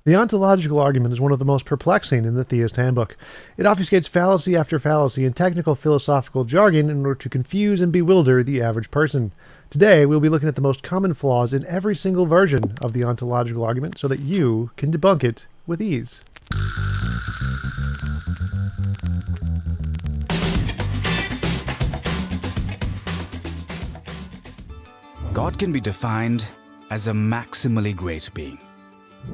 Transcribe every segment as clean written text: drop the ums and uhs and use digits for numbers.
The ontological argument is one of the most perplexing in the theist handbook. It obfuscates fallacy after fallacy in technical philosophical jargon in order to confuse and bewilder the average person. Today, we'll be looking at the most common flaws in every single version of the ontological argument so that you can debunk it with ease. God can be defined as a maximally great being.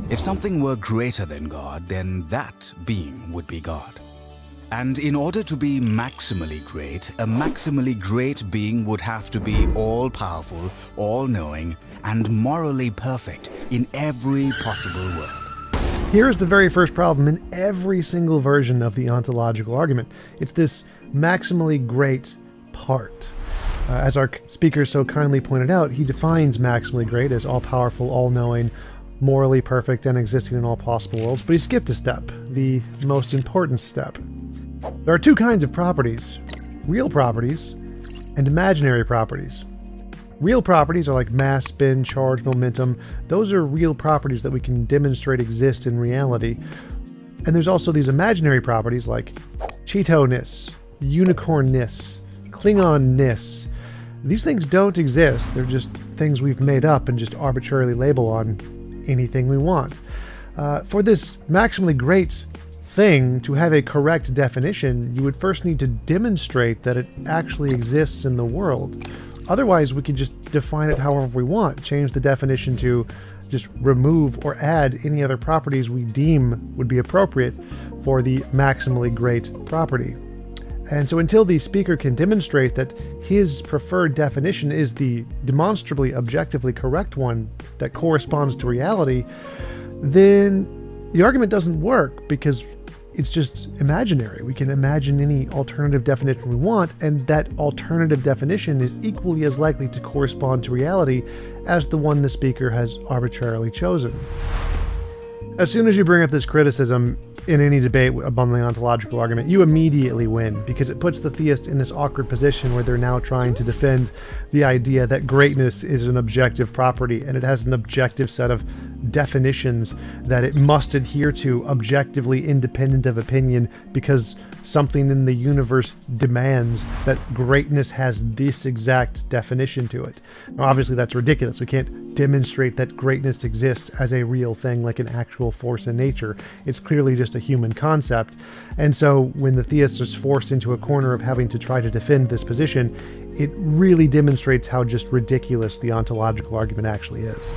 If something were greater than God, then that being would be God. And in order to be maximally great, a maximally great being would have to be all-powerful, all-knowing, and morally perfect in every possible world. Here is the very first problem in every single version of the ontological argument. It's this maximally great part. As our speaker so kindly pointed out, he defines maximally great as all-powerful, all-knowing, morally perfect, and existing in all possible worlds, but he skipped a step, the most important step. There are two kinds of properties, real properties and imaginary properties. Real properties are like mass, spin, charge, momentum. Those are real properties that we can demonstrate exist in reality. And there's also these imaginary properties like Cheeto-ness, unicorn-ness, Klingon-ness. These things don't exist. They're just things we've made up and just arbitrarily label on anything we want. For this maximally great thing to have a correct definition, you would first need to demonstrate that it actually exists in the world. Otherwise, we could just define it however we want, change the definition to just remove or add any other properties we deem would be appropriate for the maximally great property. And so until the speaker can demonstrate that his preferred definition is the demonstrably objectively correct one that corresponds to reality, then the argument doesn't work because it's just imaginary. We can imagine any alternative definition we want, and that alternative definition is equally as likely to correspond to reality as the one the speaker has arbitrarily chosen. As soon as you bring up this criticism in any debate about the ontological argument, you immediately win, because it puts the theist in this awkward position where they're now trying to defend the idea that greatness is an objective property and it has an objective set of definitions that it must adhere to objectively independent of opinion because something in the universe demands that greatness has this exact definition to it. Now, obviously that's ridiculous. We can't demonstrate that greatness exists as a real thing like an actual force in nature. It's clearly just a human concept. And so when the theist is forced into a corner of having to try to defend this position, it really demonstrates how just ridiculous the ontological argument actually is.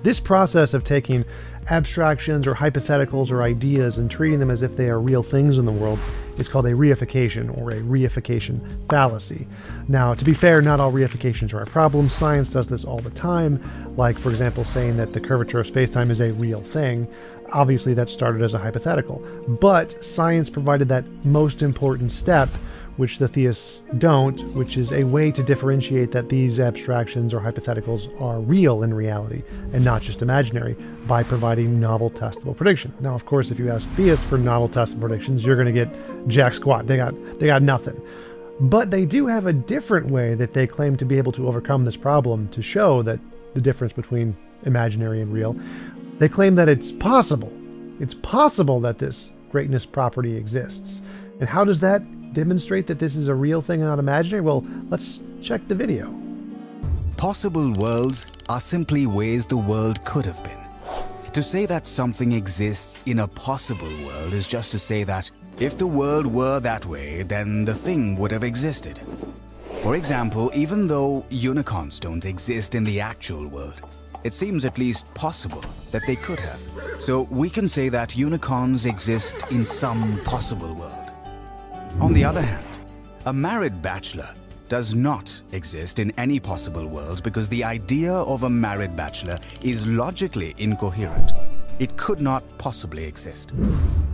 This process of taking abstractions or hypotheticals or ideas and treating them as if they are real things in the world is called a reification or a reification fallacy. Now, to be fair, not all reifications are a problem. Science does this all the time, like, for example, saying that the curvature of space-time is a real thing. Obviously, that started as a hypothetical, but science provided that most important step, which the theists don't, which is a way to differentiate that these abstractions or hypotheticals are real in reality and not just imaginary, by providing novel testable prediction. Now, of course, if you ask theists for novel testable predictions, you're going to get jack squat. They got nothing. But they do have a different way that they claim to be able to overcome this problem to show that the difference between imaginary and real. They claim that it's possible. It's possible that this greatness property exists. And how does that demonstrate that this is a real thing and not imaginary? Well, let's check the video. Possible worlds are simply ways the world could have been. To say that something exists in a possible world is just to say that if the world were that way, then the thing would have existed. For example, even though unicorns don't exist in the actual world, it seems at least possible that they could have. So we can say that unicorns exist in some possible world. On the other hand, a married bachelor does not exist in any possible world because the idea of a married bachelor is logically incoherent. It could not possibly exist.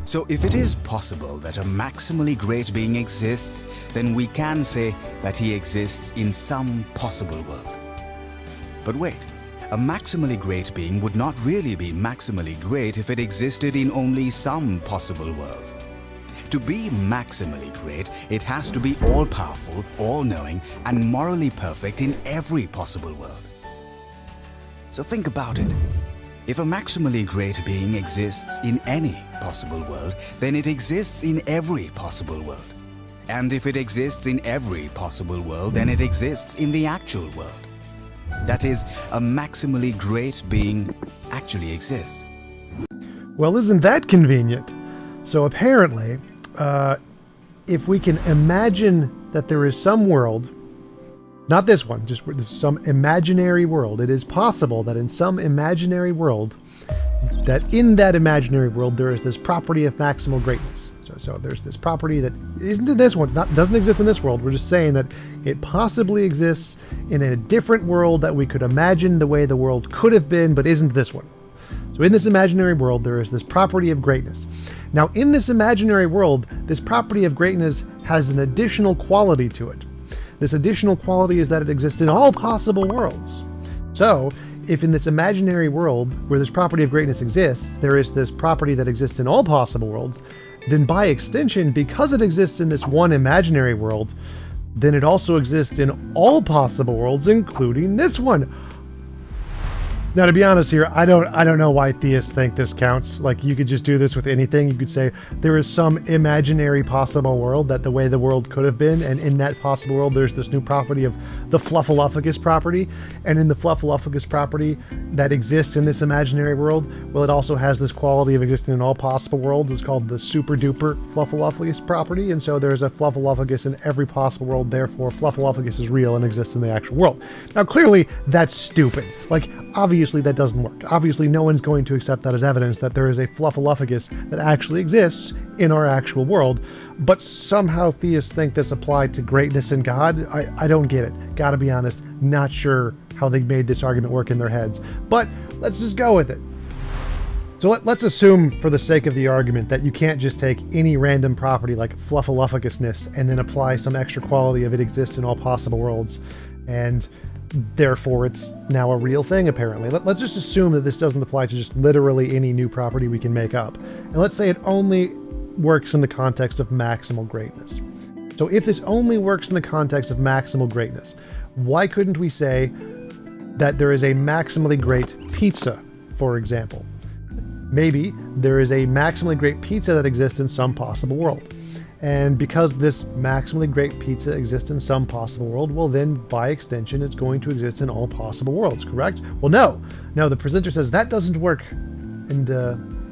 So if it is possible that a maximally great being exists, then we can say that he exists in some possible world. But wait, a maximally great being would not really be maximally great if it existed in only some possible worlds. To be maximally great, it has to be all-powerful, all-knowing, and morally perfect in every possible world. So think about it. If a maximally great being exists in any possible world, then it exists in every possible world. And if it exists in every possible world, then it exists in the actual world. That is, a maximally great being actually exists. Well, isn't that convenient? So apparently, if we can imagine that there is some world, not this one, just some imaginary world, it is possible that in some imaginary world, that in that imaginary world there is this property of maximal greatness. So there's this property that isn't in this one, doesn't exist in this world. We're just saying that it possibly exists in a different world that we could imagine the way the world could have been, but isn't this one. So in this imaginary world, there is this property of greatness. Now, in this imaginary world, this property of greatness has an additional quality to it. This additional quality is that it exists in all possible worlds. So, if in this imaginary world, where this property of greatness exists, there is this property that exists in all possible worlds, then by extension, because it exists in this one imaginary world, then it also exists in all possible worlds, including this one. Now, to be honest here, I don't know why theists think this counts. Like, you could just do this with anything. You could say there is some imaginary possible world that the way the world could have been, and in that possible world, there's this new property of the Fluffaluffagus property, and in the Fluffaluffagus property that exists in this imaginary world, well, it also has this quality of existing in all possible worlds. It's called the super duper Fluffaluffagus property, and so there's a Fluffaluffagus in every possible world. Therefore, Fluffaluffagus is real and exists in the actual world. Now, clearly, that's stupid. Like, obviously that doesn't work. Obviously no one's going to accept that as evidence that there is a Fluffaluffagus that actually exists in our actual world, but somehow theists think this applied to greatness in God. I don't get it. Gotta be honest, not sure how they made this argument work in their heads, but let's just go with it. So let's assume, for the sake of the argument, that you can't just take any random property like Fluffaluffagousness and then apply some extra quality of it exists in all possible worlds, and therefore it's now a real thing, apparently. Let's just assume that this doesn't apply to just literally any new property we can make up. And let's say it only works in the context of maximal greatness. So if this only works in the context of maximal greatness, why couldn't we say that there is a maximally great pizza, for example? Maybe there is a maximally great pizza that exists in some possible world. And because this maximally great pizza exists in some possible world, well then, by extension, it's going to exist in all possible worlds, correct? Well, no, the presenter says that doesn't work. And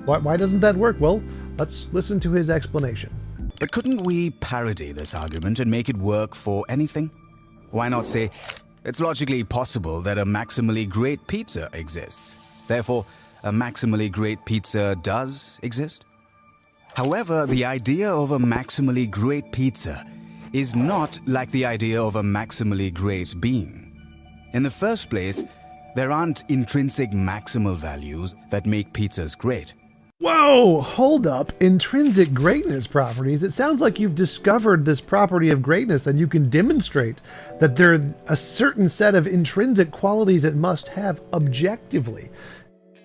why doesn't that work? Well, let's listen to his explanation. But couldn't we parody this argument and make it work for anything? Why not say, it's logically possible that a maximally great pizza exists. Therefore, a maximally great pizza does exist? However, the idea of a maximally great pizza is not like the idea of a maximally great being. In the first place, there aren't intrinsic maximal values that make pizzas great. Whoa, hold up. Intrinsic greatness properties. It sounds like you've discovered this property of greatness and you can demonstrate that there are a certain set of intrinsic qualities it must have objectively.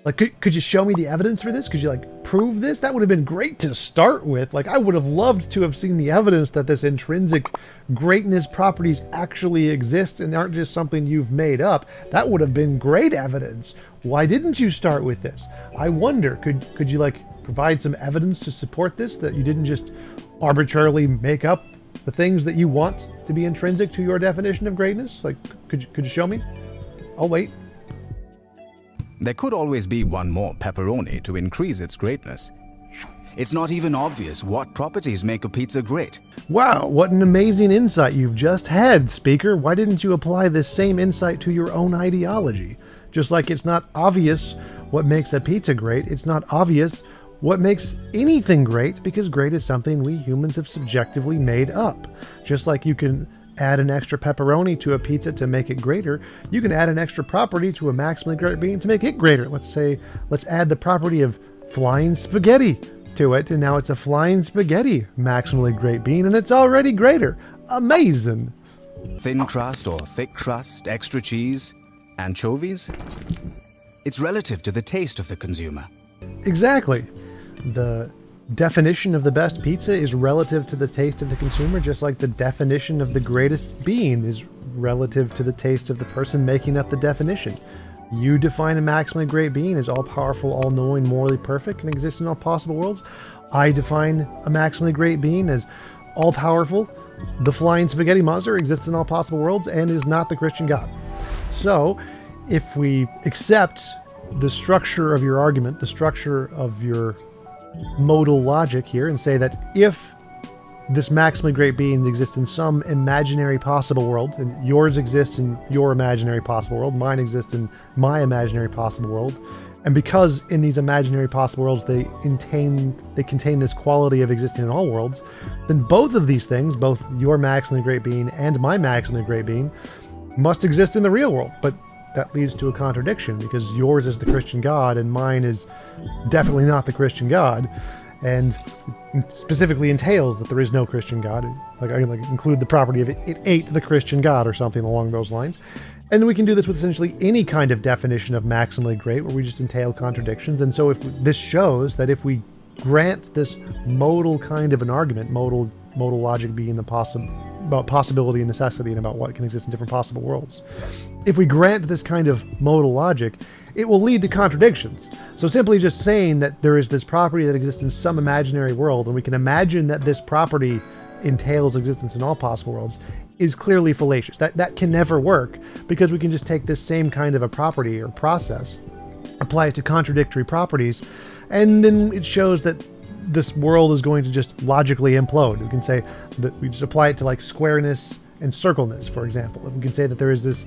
Like, could you show me the evidence for this? Could you, prove this? That would have been great to start with. I would have loved to have seen the evidence that this intrinsic greatness properties actually exist and aren't just something you've made up. That would have been great evidence. Why didn't you start with this? I wonder, could you, provide some evidence to support this, that you didn't just arbitrarily make up the things that you want to be intrinsic to your definition of greatness? Could you show me? I'll wait. There could always be one more pepperoni to increase its greatness. It's not even obvious what properties make a pizza great. Wow, what an amazing insight you've just had, speaker. Why didn't you apply this same insight to your own ideology? Just like it's not obvious what makes a pizza great, it's not obvious what makes anything great, because great is something we humans have subjectively made up. Just like you can add an extra pepperoni to a pizza to make it greater, you can add an extra property to a maximally great being to make it greater. Let's add the property of flying spaghetti to it, and now it's a flying spaghetti maximally great being, and it's already greater. Amazing. Thin crust or thick crust, extra cheese, anchovies? It's relative to the taste of the consumer. Exactly. The definition of the best pizza is relative to the taste of the consumer, just like the definition of the greatest being is relative to the taste of the person making up the definition. You define a maximally great being as all-powerful, all-knowing, morally perfect, and exists in all possible worlds. I define a maximally great being as all-powerful, the flying spaghetti monster, exists in all possible worlds, and is not the Christian God. So, if we accept the structure of your argument, the structure of your modal logic here, and say that if this maximally great being exists in some imaginary possible world, and yours exists in your imaginary possible world, mine exists in my imaginary possible world, and because in these imaginary possible worlds they contain this quality of existing in all worlds, then both of these things, both your maximally great being and my maximally great being, must exist in the real world. But that leads to a contradiction, because yours is the Christian God and mine is definitely not the Christian God. And it specifically entails that there is no Christian God. Like I can include the property of it ate the Christian God or something along those lines. And we can do this with essentially any kind of definition of maximally great, where we just entail contradictions. And so if this shows that if we grant this modal kind of an argument, modal logic being about possibility and necessity and about what can exist in different possible worlds, if we grant this kind of modal logic, it will lead to contradictions. So simply just saying that there is this property that exists in some imaginary world, and we can imagine that this property entails existence in all possible worlds, is clearly fallacious. That can never work, because we can just take this same kind of a property or process, apply it to contradictory properties, and then it shows that this world is going to just logically implode. We can say that we just apply it to like squareness and circleness, for example. If we can say that there is this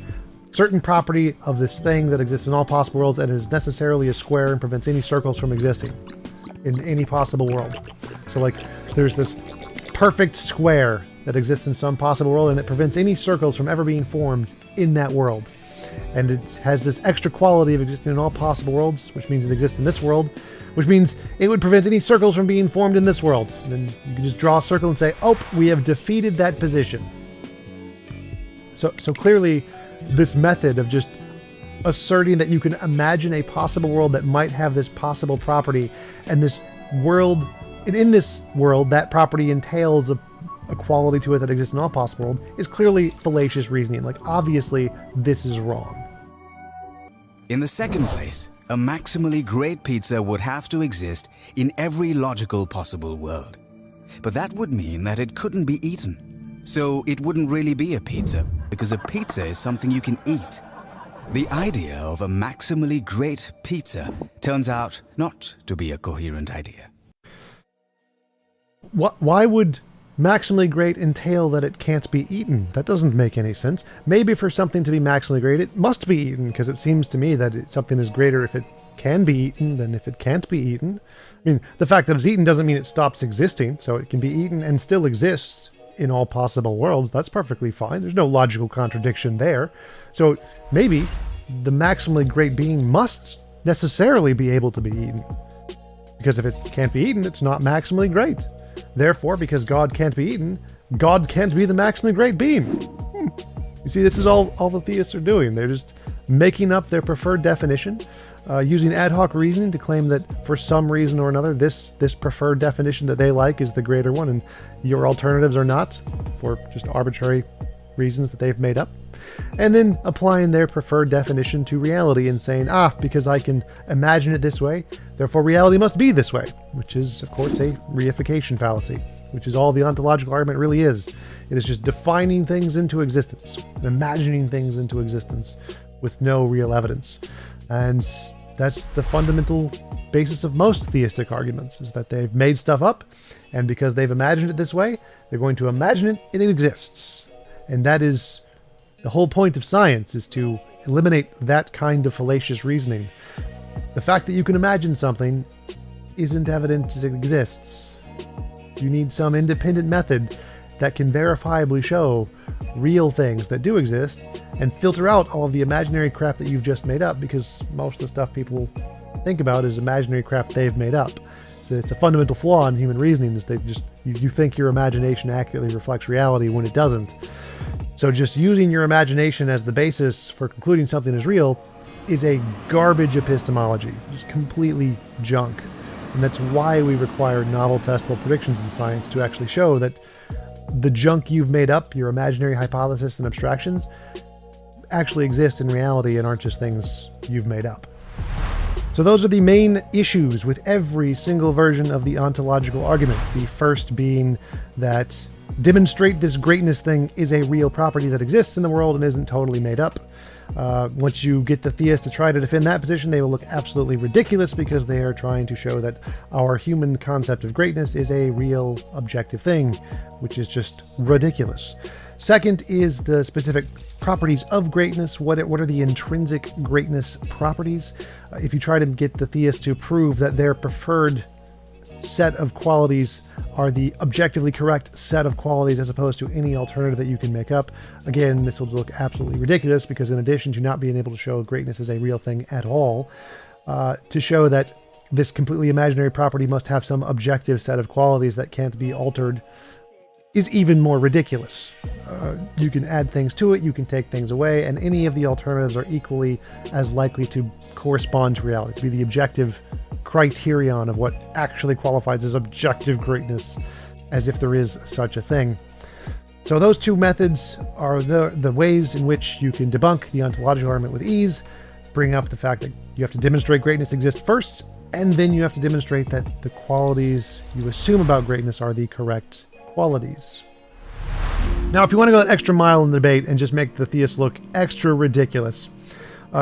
certain property of this thing that exists in all possible worlds and is necessarily a square and prevents any circles from existing in any possible world. So like there's this perfect square that exists in some possible world and it prevents any circles from ever being formed in that world. And it has this extra quality of existing in all possible worlds, which means it exists in this world, which means it would prevent any circles from being formed in this world. And then you can just draw a circle and say, oh, we have defeated that position. So clearly, this method of just asserting that you can imagine a possible world that might have this possible property, and this world, and in this world, that property entails a quality to it that exists in all possible worlds, is clearly fallacious reasoning. Like, obviously, this is wrong. In the second place, a maximally great pizza would have to exist in every logical possible world. But that would mean that it couldn't be eaten. So it wouldn't really be a pizza, because a pizza is something you can eat. The idea of a maximally great pizza turns out not to be a coherent idea. Why would maximally great entail that it can't be eaten? That doesn't make any sense. Maybe for something to be maximally great, it must be eaten, because it seems to me that something is greater if it can be eaten than if it can't be eaten. I mean, the fact that it's eaten doesn't mean it stops existing, so it can be eaten and still exists in all possible worlds. That's perfectly fine. There's no logical contradiction there. So maybe the maximally great being must necessarily be able to be eaten, because if it can't be eaten, it's not maximally great. Therefore, because God can't be eaten, God can't be the maximally great being. You see, this is all the theists are doing. They're just making up their preferred definition, using ad hoc reasoning to claim that for some reason or another, this preferred definition that they like is the greater one, and your alternatives are not, for just arbitrary reasons that they've made up. And then applying their preferred definition to reality and saying, because I can imagine it this way, therefore reality must be this way, which is, of course, a reification fallacy, which is all the ontological argument really is. It is just defining things into existence, imagining things into existence with no real evidence. And that's the fundamental basis of most theistic arguments, is that they've made stuff up, and because they've imagined it this way, they're going to imagine it and it exists. And that is the whole point of science, is to eliminate that kind of fallacious reasoning. The fact that you can imagine something isn't evidence it exists. You need some independent method that can verifiably show real things that do exist and filter out all of the imaginary crap that you've just made up, because most of the stuff people think about is imaginary crap they've made up. So it's a fundamental flaw in human reasoning, is that you think your imagination accurately reflects reality when it doesn't. So just using your imagination as the basis for concluding something is real is a garbage epistemology. Just completely junk. And that's why we require novel testable predictions in science, to actually show that the junk you've made up, your imaginary hypothesis and abstractions, actually exist in reality and aren't just things you've made up. So those are the main issues with every single version of the ontological argument. The first being that demonstrate this greatness thing is a real property that exists in the world and isn't totally made up. Once you get the theist to try to defend that position, they will look absolutely ridiculous because they are trying to show that our human concept of greatness is a real objective thing, which is just ridiculous. Second is the specific properties of greatness. What are the intrinsic greatness properties? If you try to get the theist to prove that their preferred set of qualities are the objectively correct set of qualities as opposed to any alternative that you can make up, again, this will look absolutely ridiculous because in addition to not being able to show greatness is a real thing at all, to show that this completely imaginary property must have some objective set of qualities that can't be altered is even more ridiculous. You can add things to it, you can take things away, and any of the alternatives are equally as likely to correspond to reality, to be the objective criterion of what actually qualifies as objective greatness, as if there is such a thing. So those two methods are the ways in which you can debunk the ontological argument with ease, bring up the fact that you have to demonstrate greatness exists first, and then you have to demonstrate that the qualities you assume about greatness are the correct qualities. Now, if you want to go that extra mile in the debate and just make the theists look extra ridiculous,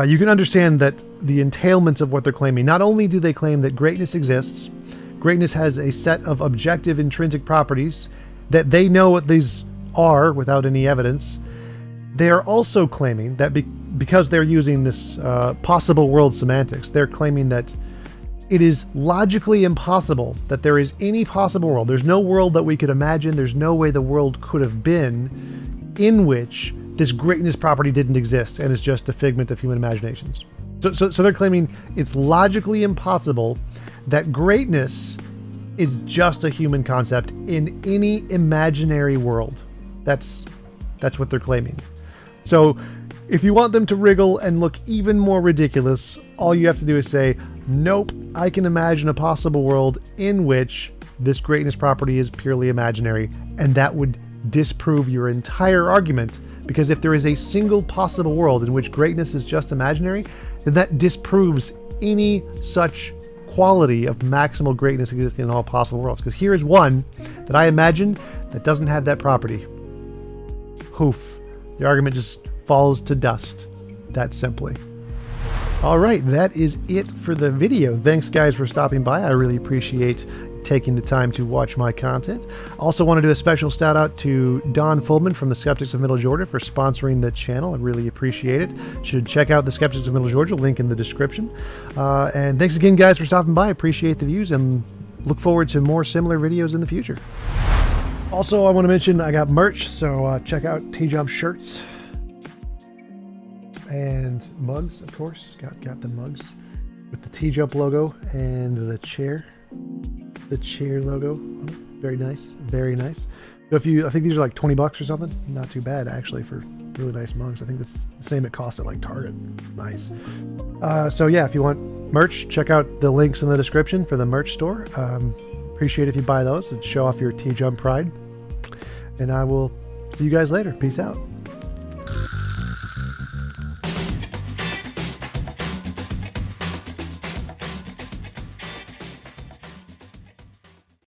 you can understand that the entailments of what they're claiming. Not only do they claim that greatness exists, greatness has a set of objective intrinsic properties that they know what these are without any evidence, they are also claiming that because they're using this possible world semantics, they're claiming that it is logically impossible that there is any possible world. There's no world that we could imagine. There's no way the world could have been in which this greatness property didn't exist and is just a figment of human imaginations. So they're claiming it's logically impossible that greatness is just a human concept in any imaginary world. That's what they're claiming. So if you want them to wriggle and look even more ridiculous, all you have to do is say, nope, I can imagine a possible world in which this greatness property is purely imaginary, and that would disprove your entire argument, because if there is a single possible world in which greatness is just imaginary, then that disproves any such quality of maximal greatness existing in all possible worlds. Because here is one that I imagine that doesn't have that property. Hoof. The argument just falls to dust, that simply. All right, that is it for the video. Thanks guys for stopping by. I really appreciate taking the time to watch my content. Also want to do a special shout out to Don Fullman from the Skeptics of Middle Georgia for sponsoring the channel. I really appreciate it. Should check out the Skeptics of Middle Georgia, link in the description. And thanks again guys for stopping by. I appreciate the views and look forward to more similar videos in the future. Also, I want to mention I got merch, so check out TJump shirts. And mugs, of course. Got the mugs with the TJump logo and the chair logo. Very nice, very nice. So I think these are like $20 or something. Not too bad actually for really nice mugs. I think that's the same it cost at like Target. Nice. So yeah, if you want merch, check out the links in the description for the merch store. Appreciate if you buy those and show off your TJump pride. And I will see you guys later. Peace out.